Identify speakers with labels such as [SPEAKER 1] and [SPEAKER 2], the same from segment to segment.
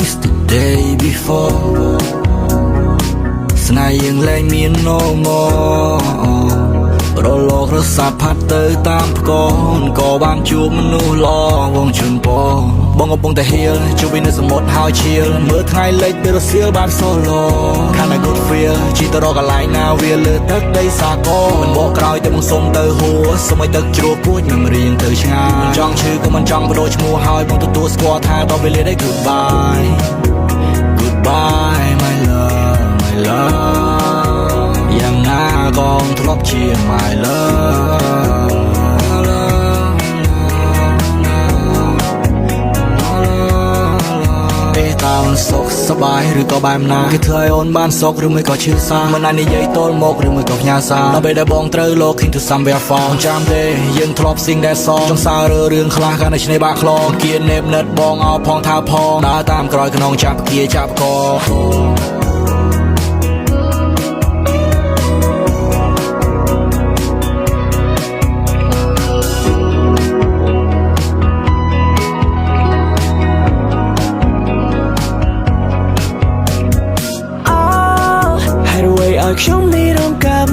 [SPEAKER 1] miss the day before ស្នេហ៍យើងលែងមាន no more រលករសាផាត់ទៅតាមផ្គរក៏បានជួបមនុស្សល្អវងជូនពរបងកំពុងតែហៀលជួបវិញនៅសមុទ្រហើយឈៀលមើលថ្ងៃលិចពេលរសៀលបាន solo ខាងណា good feel ជីទៅរកកន្លែងណាវាលើទឹកដីសាគរមិនបកក្រោយទៅមកសុំទៅហួរសុំឲ្យទឹកជ្រោះគួចនឹងរៀងទៅឆ្ងាយចង់ឈឺក៏មិនចង់បដូរឈ្មោះហើយបងទទួលស្គាល់ថាដល់ពេលលេនេះ goodbye goodbye my love my love យ៉ាងណាក៏ធ្លាប់ជា my loveตาสุขสบายหรือก็បែបណាគេធ្វើឲ្យអូនបានសុខឬមួយក៏ឈឺសាមិនអាចនិយាយទល់មកឬមួយក៏ផ្ញើសារដល់ពេលដែលបងត្រូវលោក into somewhere far ចាំទេយើងធ្លាប់ sing that song ចង់សាររឿងខ្លះកាលនៅឆ្នេរបាក់ខ្លងគៀននេបនិតបងអោផងថាផងដើរតាមក្រោយខ្នងចាប់គៀចាប់កខ្ញុំនេះរងកម្ម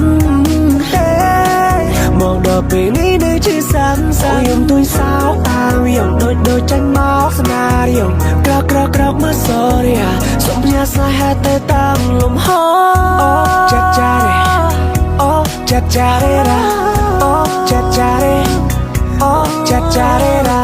[SPEAKER 1] មកដល់ពេលនេះនៅជាសាំសាខ្ញុំទួយសោកអាវខ្ញុំដូចចាញ់មកស្នារីខ្ញុំក្រកមើល sorry សុំផ្ញើស្នេហាទៅតាមលំហអូចាត់ចារេអូចាត់ចារេរ៉ាអូចាត់ចារេអូចាត់ចារេរ៉ា